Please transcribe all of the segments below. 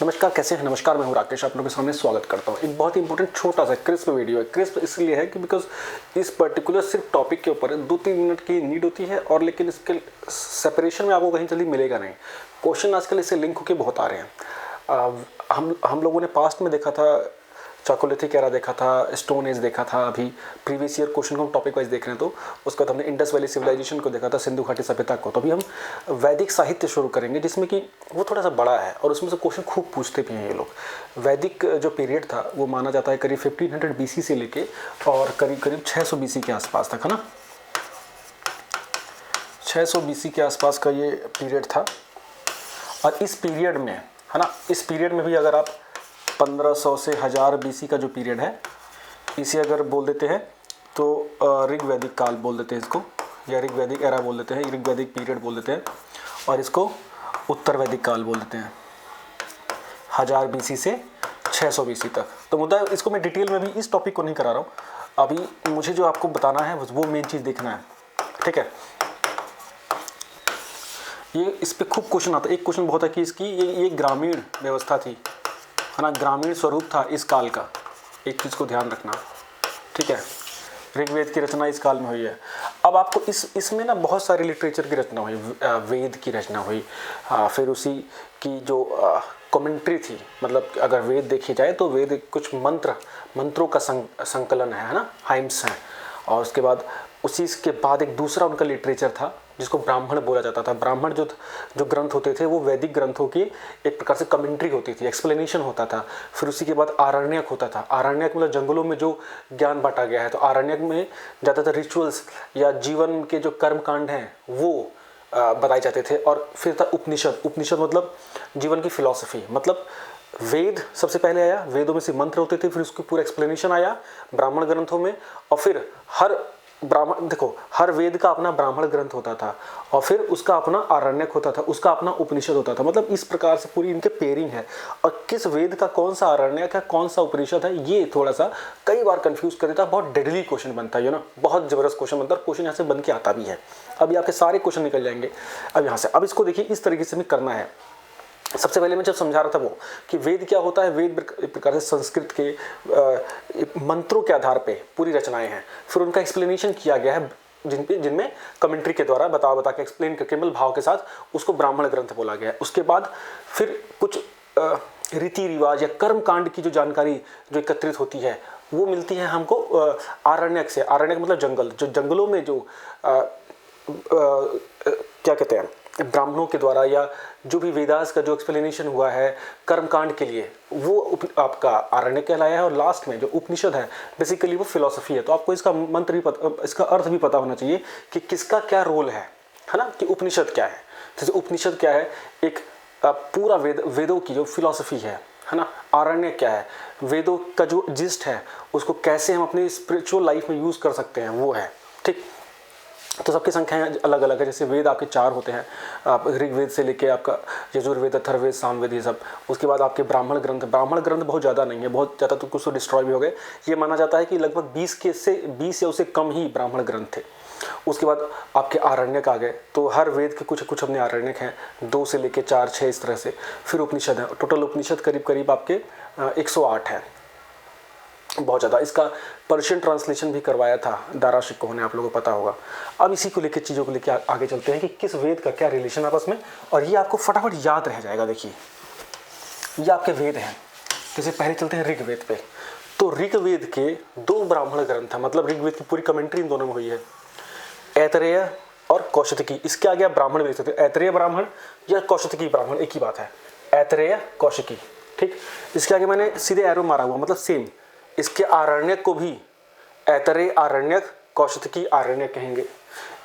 नमस्कार, कैसे हैं? नमस्कार, मैं हूं राकेश, आप लोगों के सामने स्वागत करता हूं। एक बहुत ही इंपॉर्टेंट छोटा सा क्रिस्प वीडियो है। क्रिस्प इसलिए है कि बिकॉज इस पर्टिकुलर सिर्फ टॉपिक के ऊपर 2-3 मिनट की नीड होती है और लेकिन इसके सेपरेशन में आपको कहीं जल्दी मिलेगा नहीं। क्वेश्चन आजकल इससे लिंक होकर बहुत आ रहे हैं। हम लोगों ने पास्ट में देखा था, चाकोलिथिक एरा देखा था, स्टोन एज देखा था। अभी प्रीवियस ईयर क्वेश्चन को हम टॉपिक वाइज देख रहे हैं तो उसके बाद हमने इंडस वैली सिविलाइजेशन को देखा था, सिंधु घाटी सभ्यता को। तो अभी हम वैदिक साहित्य शुरू करेंगे जिसमें कि वो थोड़ा सा बड़ा है और उसमें से क्वेश्चन खूब पूछते भी हैं ये लोग। वैदिक जो पीरियड था वो माना जाता है करीब 1500 BC से लेके और करीब 600 BC के आसपास तक, है ना। 600 BC के आसपास का ये पीरियड था। और इस पीरियड में, है ना, इस पीरियड में भी अगर आप 1500 से 1000 BC का जो पीरियड है इसे अगर बोल देते हैं तो ऋग्वैदिक काल बोल देते हैं इसको, या ऋग्वैदिक एरा बोल देते हैं, ऋग्वैदिक पीरियड बोल देते हैं। और इसको उत्तर वैदिक काल बोल देते हैं, 1000 BC से 600 BC तक। तो मुद्दा इसको मैं डिटेल में भी इस टॉपिक को नहीं करा रहा हूँ। अभी मुझे जो आपको बताना है वो मेन चीज़ देखना है, ठीक है। ये इस पर खूब क्वेश्चन आता है। एक क्वेश्चन बहुत है कि इसकी ये ग्रामीण व्यवस्था थी, है ना, ग्रामीण स्वरूप था इस काल का। एक चीज़ को ध्यान रखना, ठीक है। ऋग्वेद की रचना इस काल में हुई है। अब आपको इसमें ना बहुत सारी लिटरेचर की रचना हुई, वेद की रचना हुई, फिर उसी की जो कमेंट्री थी। मतलब अगर वेद देखी जाए तो वेद कुछ मंत्रों का संकलन है ना, हाइम्स हैं। और उसके बाद उसी के बाद एक दूसरा उनका लिटरेचर था जिसको ब्राह्मण बोला जाता था। ब्राह्मण जो ग्रंथ होते थे वो वैदिक ग्रंथों की एक प्रकार से कमेंट्री होती थी, एक्सप्लेनेशन होता था। फिर उसी के बाद आरण्यक होता था। आरण्यक मतलब जंगलों में जो ज्ञान बांटा गया है। तो आरण्यक में ज़्यादातर रिचुअल्स या जीवन के जो कर्म कांड हैं वो बताए जाते थे। और फिर था उपनिषद। उपनिषद मतलब जीवन की फिलॉसफी। मतलब वेद सबसे पहले आया, वेदों में से मंत्र होते थे, फिर उसकी पूरा एक्सप्लेनेशन आया ब्राह्मण ग्रंथों में। और फिर हर वेद का अपना ब्राह्मण ग्रंथ होता था और फिर उसका अपना आरण्यक होता था, उसका अपना उपनिषद होता था। मतलब इस प्रकार से पूरी इनके पेयरिंग है। और किस वेद का कौन सा आरण्यक है, कौन सा उपनिषद है, ये थोड़ा सा कई बार कंफ्यूज कर देता है। बहुत डेडली क्वेश्चन बनता है, ना, बहुत जबरदस्त क्वेश्चन बनता है। क्वेश्चन यहाँ से बन के आता भी है। अभी आपके सारे क्वेश्चन निकल जाएंगे अब यहाँ से। अब इसको देखिए, इस तरीके से हमें करना है। सबसे पहले मैं जब समझा रहा था वो कि वेद क्या होता है, वेद एक प्रकार से संस्कृत के मंत्रों के आधार पे पूरी रचनाएं हैं। फिर उनका एक्सप्लेनेशन किया गया है जिनमें कमेंट्री के द्वारा बता के एक्सप्लेन करके केवल भाव के साथ उसको ब्राह्मण ग्रंथ बोला गया है। उसके बाद फिर कुछ रीति रिवाज या कर्म कांड की जो जानकारी जो एकत्रित होती है वो मिलती है हमको आरण्यक से। आरण्यक मतलब जंगल, जो जंगलों में जो क्या कहते हैं, ब्राह्मणों के द्वारा या जो भी वेदास का जो एक्सप्लेनेशन हुआ है कर्मकांड के लिए, वो आपका आरण्यक कहलाया है। और लास्ट में जो उपनिषद है बेसिकली वो फिलॉसफी है। तो आपको इसका मंत्र भी इसका अर्थ भी पता होना चाहिए कि किसका क्या रोल है ना, कि उपनिषद क्या है। जैसे उपनिषद क्या है, एक पूरा वेदों की जो फिलॉसफी है ना। आरण्यक क्या है, वेदों का जो जिस्ट है उसको कैसे हम अपनी स्पिरिचुअल लाइफ में यूज़ कर सकते हैं, वो है, ठीक। तो सबकी संख्याएं अलग अलग है। जैसे वेद आपके 4 होते हैं, आप ऋग्वेद से लेके आपका यजुर्वेद, अथर्ववेद, सामवेद, ये सब। उसके बाद आपके ब्राह्मण ग्रंथ बहुत ज़्यादा नहीं है, बहुत ज़्यादा तो कुछ तो डिस्ट्रॉय भी हो गए। ये माना जाता है कि लगभग 20 या उससे कम ही ब्राह्मण ग्रंथ थे। उसके बाद आपके आरण्यक आ गए। तो हर वेद के कुछ अपने आरण्यक हैं, 2 से लेके 4, 6 इस तरह से। फिर उपनिषद है, टोटल उपनिषद करीब आपके 108 है, बहुत ज़्यादा। इसका पर्शियन ट्रांसलेशन भी करवाया था दारा शिकोह ने, आप लोगों को पता होगा। अब इसी को लेकर चीज़ों को लेकर आगे चलते हैं कि किस वेद का क्या रिलेशन आपस में, और ये आपको फटाफट याद रह जाएगा। देखिए ये आपके वेद हैं। जैसे पहले चलते हैं ऋग्वेद पे। तो ऋग्वेद के 2 ब्राह्मण ग्रंथ हैं, मतलब ऋग्वेद की पूरी कमेंट्री इन दोनों में हुई है, ऐतरेय और कौशिकी। इसके आगे आप ब्राह्मण देख सकते हो, ऐतरेय ब्राह्मण या कौशिकी ब्राह्मण, एक ही बात है, ऐतरेय कौशिकी, ठीक। इसके आगे मैंने सीधे एरो मारा हुआ, मतलब सेम। इसके आरण्यक को भी ऐतरेय आरण्यक, कौशिकी आरण्यक कहेंगे।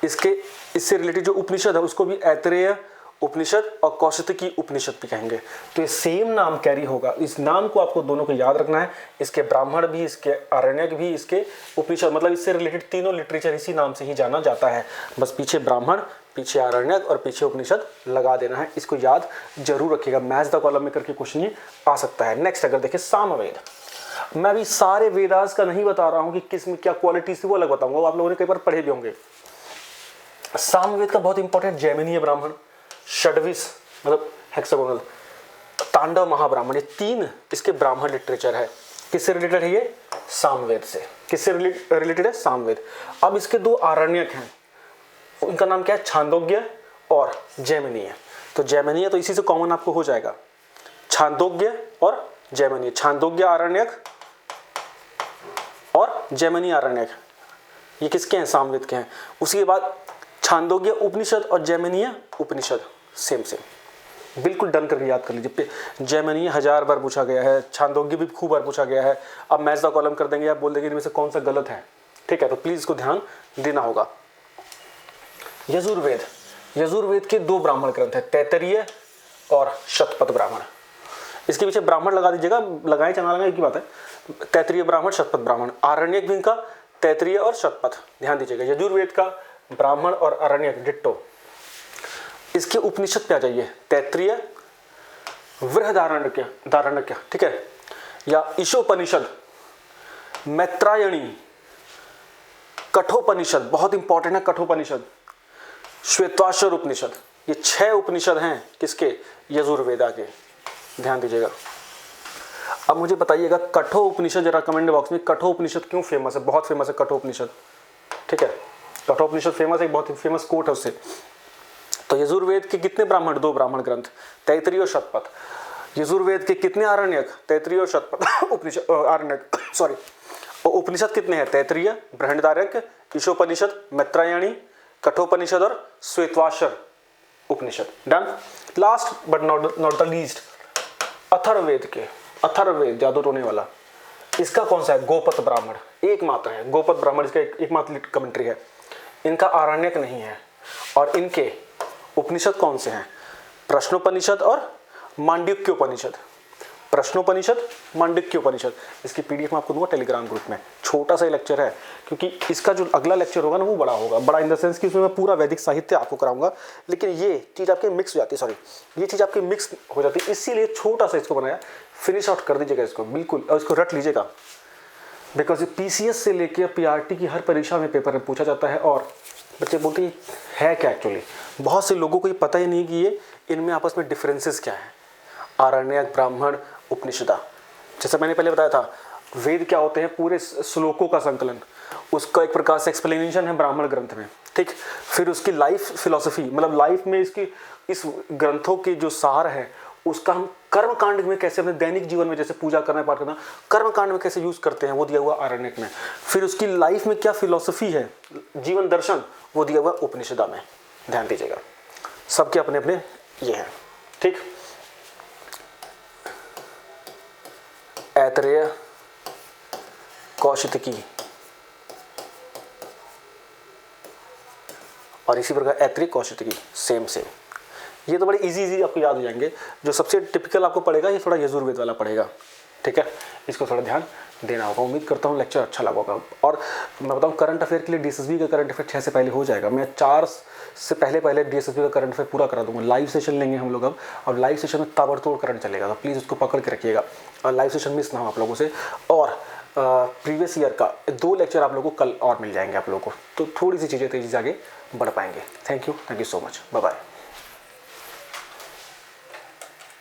इससे रिलेटेड जो उपनिषद है उसको भी ऐतरेय उपनिषद और कौशिकी उपनिषद भी कहेंगे। तो ये सेम नाम कैरी होगा। इस नाम को आपको दोनों को याद रखना है। इसके ब्राह्मण भी, इसके आरण्यक भी, इसके उपनिषद, मतलब इससे रिलेटेड तीनों लिटरेचर इसी नाम से ही जाना जाता है। बस पीछे ब्राह्मण, पीछे आरण्यक और पीछे उपनिषद लगा देना है। इसको याद जरूर रखिएगा। मैच द कॉलम में करके क्वेश्चन ये आ सकता है। नेक्स्ट अगर देखें सामवेद। मैं अभी सारे वेदास का नहीं बता रहा हूं कि किस में क्या क्वालिटी थी, वो अलग बताऊंगा, वो आप लोगों ने कई बार पढ़े भी होंगे। सामवेद का बहुत इंपॉर्टेंट जैमिनीय ब्राह्मण, षड्विश मतलब हेक्सागोनल, तांडव महाब्राह्मण, ये 3 इसके ब्राह्मण लिटरेचर है। किससे रिलेटेड है ये? सामवेद से। किससे रिलेटेड है? सामवेद। अब इसके 2 आरण्यक हैं, उनका नाम क्या है? छांदोग्य और जैमिनीय। तो जैमिनीय तो इसी से कॉमन आपको हो जाएगा, छांदोग्य और जैमिनीय। छांदोग्य आरण्यक और जैमिनीय आरण्यक ये किसके हैं? सामवेद के हैं। उसके बाद छांदोग्य उपनिषद और जैमिनीय उपनिषद सेम सेम। बिल्कुल डन करके याद कर लीजिए। जैमिनीय 1000 बार पूछा गया है, छांदोग्य भी खूब बार पूछा गया है। अब मैच द कॉलम कर देंगे, आप बोल देंगे इनमें से कौन सा गलत है, ठीक है? तो प्लीज इसको ध्यान देना होगा। यजुर्वेद, यजुर्वेद के 2 ब्राह्मण ग्रंथ है, तैत्तिरीय और शतपथ ब्राह्मण। इसके पीछे ब्राह्मण लगा दीजिएगा, लगाए चाहे ना लगाए एक ही बात है। तैत्तिरीय ब्राह्मण, शतपथ ब्राह्मण। आरण्यक भी इनका तैत्तिरीय और शतपथ, ध्यान दीजिएगा। यजुर्वेद का ब्राह्मण और आरण्यक डिट्टो। इसके उपनिषद पे आ जाइए, तैत्तिरीय बृहदारण्यक, ठीक है, या ईशोपनिषद, मैत्रायणी, कठोपनिषद, बहुत इंपॉर्टेंट है कठोपनिषद, श्वेताश्वर उपनिषद। ये 6 उपनिषद हैं किसके? यजुर्वेदा के, ध्यान दीजिएगा। अब मुझे बताइएगा कठो उपनिषद, जरा कमेंट बॉक्स में, कठो उपनिषद क्यों फेमस है? बहुत फेमस है कठो उपनिषद, ठीक है? कठो उपनिषद फेमस है, बहुत फेमस कोट है उससे। तो यजुर्वेद के कितने ब्राह्मण? 2 ब्राह्मण ग्रंथ, तैत्तिरीय और शतपथ। यजुर्वेद के कितने आरण्यक? तैत्तिरीय और शतपथ उपनिषद, आरण्यक सॉरी। और उपनिषद कितने हैं? तैत्तिरीय, बृहदारण्यक, ईशोपनिषद, मैत्रायणी, कठोपनिषद और Shvetashvatara Upanishad. Done. Last but not the least, Atharvaveda के, अथर्ववेद जादू टोने वाला, इसका कौन सा है? गोपत ब्राह्मण, एकमात्र है गोपत ब्राह्मण, इसका एकमात्र कमेंट्री है। इनका आरण्यक नहीं है। और इनके उपनिषद कौन से हैं? प्रश्नोपनिषद और मांडुक्योपनिषद। प्रश्नोपनिषद, मांडुक्योपनिषद। इसकी पीडीएफ मैं आपको दूंगा टेलीग्राम ग्रुप में। छोटा सा लेक्चर है, क्योंकि इसका जो अगला लेक्चर होगा ना वो बड़ा होगा। बड़ा इन द सेंस कि उसमें मैं पूरा वैदिक साहित्य आपको कराऊंगा, लेकिन ये चीज़ आपके मिक्स हो जाती है, सॉरी ये चीज़ आपकी मिक्स हो जाती है, इसीलिए छोटा सा इसको बनाया। फिनिश आउट कर दीजिएगा इसको बिल्कुल, और इसको रट लीजिएगा, बिकॉज पीसीएस से लेकर पीआरटी की हर परीक्षा में पेपर में पूछा जाता है। और बच्चे बोलते हैं है क्या एक्चुअली, बहुत से लोगों को ये पता ही नहीं कि ये इनमें आपस में डिफरेंसेस क्या है। आरण्यक, ब्राह्मण, उपनिषदा, जैसे मैंने पहले बताया था, वेद क्या होते हैं? पूरे श्लोकों का संकलन, उसका एक प्रकार से एक्सप्लेनेशन है ब्राह्मण ग्रंथ में, ठीक। फिर उसकी लाइफ फिलॉसफी, मतलब लाइफ में इसकी इस ग्रंथों के जो सार है उसका हम कर्म कांड में कैसे अपने दैनिक जीवन में, जैसे पूजा करना, पाठ करना, कर्म कांड में कैसे यूज करते हैं वो दिया हुआ आरण्यक में। फिर उसकी लाइफ में क्या फिलॉसफी है, जीवन दर्शन, वो दिया हुआ उपनिषदा में। ध्यान दीजिएगा, सबके अपने अपने ये हैं, ठीक। ऐतरेय, कौशितकी और इसी प्रकार ऐतरेय, कौशितकी सेम सेम। ये तो बड़े इजी आपको याद हो जाएंगे। जो सबसे टिपिकल आपको पड़ेगा ये थोड़ा यजुर्वेद वाला पड़ेगा, ठीक है। इसको थोड़ा ध्यान देना होगा। उम्मीद करता हूँ लेक्चर अच्छा लगा होगा। और मैं बताऊँ करंट अफेयर के लिए डीएसएसबी का करंट अफेयर 6 से पहले हो जाएगा। मैं 4 से पहले डीएसएसबी का करंट अफेयर पूरा करा दूंगा। लाइव सेशन लेंगे हम लोग अब, और लाइव सेशन में ताबड़तोड़ करंट चलेगा, तो प्लीज़ उसको पकड़ के रखिएगा और लाइव सेशन मिस ना हो आप लोगों से। और प्रीवियस ईयर का 2 लेक्चर आप लोगों को कल और मिल जाएंगे आप लोगों को, तो थोड़ी सी चीज़ें तेज़ी से आगे बढ़ पाएंगे। Thank you so much, bye bye.